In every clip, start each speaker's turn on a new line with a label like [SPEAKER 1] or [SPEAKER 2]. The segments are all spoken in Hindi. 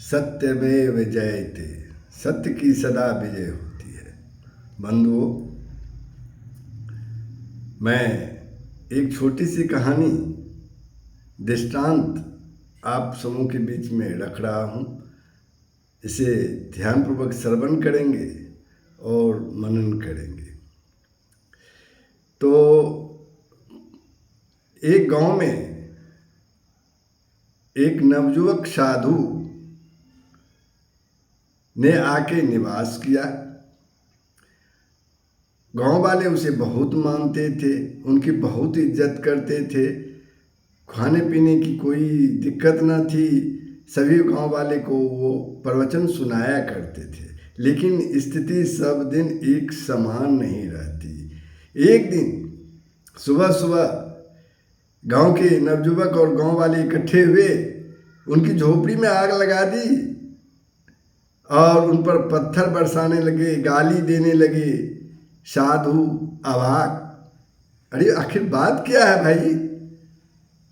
[SPEAKER 1] सत्यमेव जयते, सत्य की सदा विजय होती है। बंधुओं, मैं एक छोटी सी कहानी दृष्टांत आप समूह के बीच में रख रहा हूँ। इसे ध्यानपूर्वक श्रवण करेंगे और मनन करेंगे। तो एक गांव में एक नवयुवक साधु ने आके निवास किया। गांव वाले उसे बहुत मानते थे, उनकी बहुत इज्जत करते थे। खाने पीने की कोई दिक्कत न थी। सभी गांव वाले को वो प्रवचन सुनाया करते थे। लेकिन स्थिति सब दिन एक समान नहीं रहती। एक दिन सुबह सुबह गांव के नवयुवक और गांव वाले इकट्ठे हुए, उनकी झोपड़ी में आग लगा दी और उन पर पत्थर बरसाने लगे, गाली देने लगे। साधु अवाक, अरे आखिर बात क्या है भाई?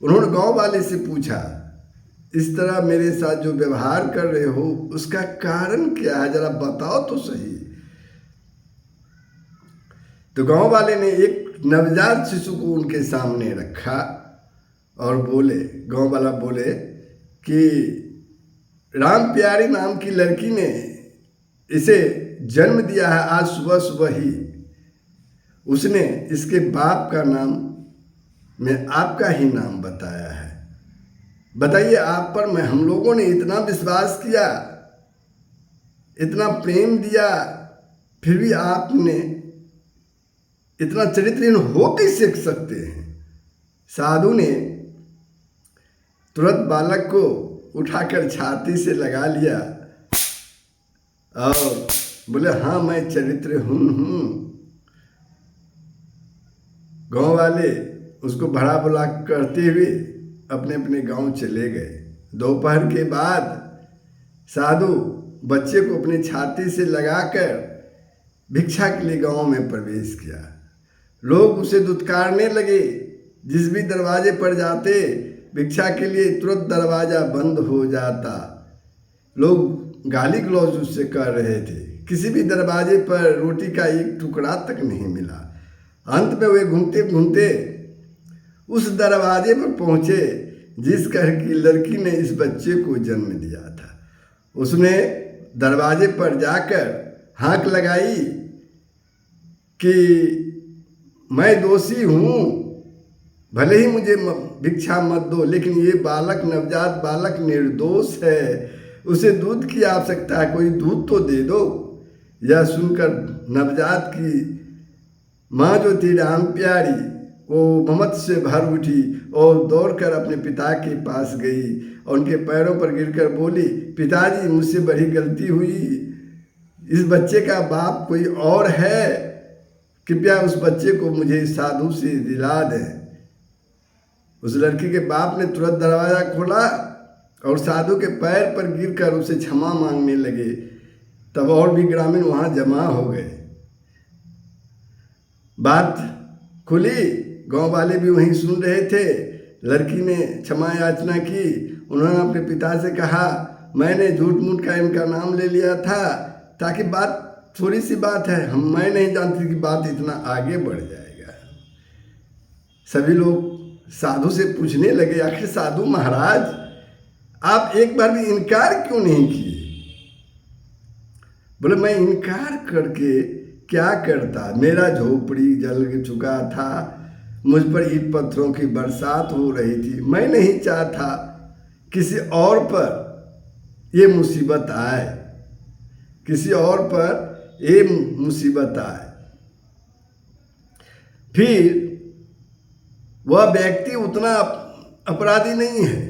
[SPEAKER 1] उन्होंने गांव वाले से पूछा, इस तरह मेरे साथ जो व्यवहार कर रहे हो उसका कारण क्या है, जरा बताओ तो सही। तो गांव वाले ने एक नवजात शिशु को उनके सामने रखा और बोले, गांव वाला बोले कि राम प्यारी नाम की लड़की ने इसे जन्म दिया है आज सुबह सुबह ही। उसने इसके बाप का नाम में आपका ही नाम बताया है। बताइए, आप पर मैं हम लोगों ने इतना विश्वास किया, इतना प्रेम दिया, फिर भी आपने इतना चरित्रहीन हो कैसे सकते हैं? साधु ने तुरंत बालक को उठाकर छाती से लगा लिया और बोले, हाँ मैं चरित्रहीन हूँ। गांव वाले उसको भड़ा बुला करते हुए अपने अपने गांव चले गए। दोपहर के बाद साधु बच्चे को अपनी छाती से लगाकर भिक्षा के लिए गांव में प्रवेश किया। लोग उसे दुत्कारने लगे। जिस भी दरवाजे पर जाते भिक्षा के लिए, तुरंत दरवाजा बंद हो जाता। लोग गाली गलौज उससे कर रहे थे। किसी भी दरवाजे पर रोटी का एक टुकड़ा तक नहीं मिला। अंत में वे घूमते घूमते उस दरवाजे पर पहुंचे जिस घर की लड़की ने इस बच्चे को जन्म दिया था। उसने दरवाजे पर जाकर हाक लगाई कि मैं दोषी हूँ, भले ही मुझे भिक्षा मत दो, लेकिन ये बालक, नवजात बालक निर्दोष है, उसे दूध की आवश्यकता है, कोई दूध तो दे दो। यह सुनकर नवजात की माँ जो थी राम प्यारी, वो ममता से भर उठी और दौड़कर अपने पिता के पास गई और उनके पैरों पर गिरकर बोली, पिताजी मुझसे बड़ी गलती हुई, इस बच्चे का बाप कोई और है, कृपया उस बच्चे को मुझे साधु से दिला दें। उस लड़की के बाप ने तुरंत दरवाजा खोला और साधु के पैर पर गिरकर उसे क्षमा मांगने लगे। तब और भी ग्रामीण वहाँ जमा हो गए। बात खुली, गांव वाले भी वहीं सुन रहे थे। लड़की ने क्षमा याचना की। उन्होंने अपने पिता से कहा, मैंने झूठ मूठ का इनका नाम ले लिया था ताकि बात, थोड़ी सी बात है, मैं नहीं जानती कि बात इतना आगे बढ़ जाएगा। सभी लोग साधु से पूछने लगे, आखिर साधु महाराज आप एक बार भी इनकार क्यों नहीं किए? बोले, मैं इनकार करके क्या करता, मेरा झोपड़ी जल चुका था, मुझ पर ईंट पत्थरों की बरसात हो रही थी, मैं नहीं चाहता किसी और पर ये मुसीबत आए, किसी और पर ये मुसीबत आए। फिर वह व्यक्ति उतना अपराधी नहीं है,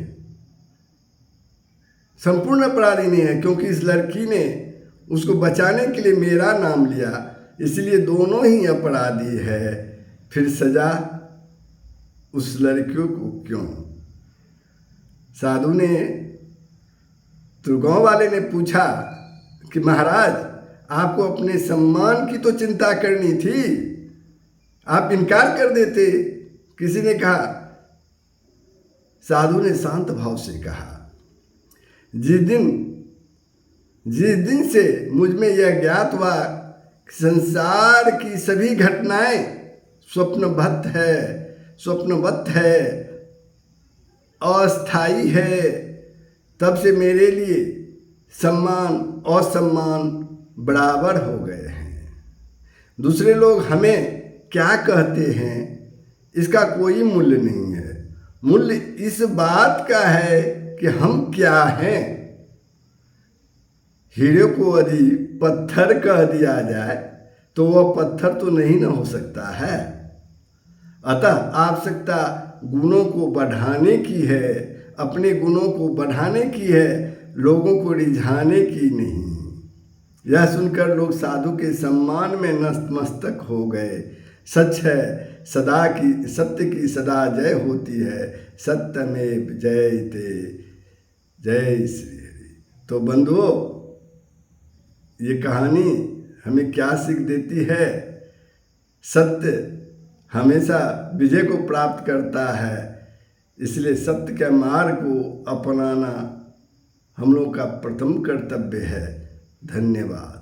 [SPEAKER 1] संपूर्ण अपराधी नहीं है, क्योंकि इस लड़की ने उसको बचाने के लिए मेरा नाम लिया, इसलिए दोनों ही अपराधी है। फिर सजा उस लड़कियों को क्यों? साधु ने, तो गांव वाले ने पूछा कि महाराज आपको अपने सम्मान की तो चिंता करनी थी, आप इनकार कर देते। किसी ने कहा, साधु ने शांत भाव से कहा, जिस दिन जिस दिन से मुझ में यह ज्ञात हुआ कि संसार की सभी घटनाएं स्वप्नवत है, अस्थाई है, तब से मेरे लिए सम्मान और सम्मान बराबर हो गए हैं। दूसरे लोग हमें क्या कहते हैं इसका कोई मूल्य नहीं है। मूल्य इस बात का है कि हम क्या हैं। हीरे को यदि पत्थर कह दिया जाए तो वह पत्थर तो नहीं ना हो सकता है। अतः आवश्यकता गुणों को बढ़ाने की है, अपने गुणों को बढ़ाने की है, लोगों को रिझाने की नहीं। यह सुनकर लोग साधु के सम्मान में नतमस्तक हो गए। सच है, सत्य की सदा जय होती है। सत्यमेव जयते। जय श्री हरि। तो बंधुओं, ये कहानी हमें क्या सीख देती है? सत्य हमेशा विजय को प्राप्त करता है, इसलिए सत्य के मार्ग को अपनाना हम लोग का प्रथम कर्तव्य है। धन्यवाद।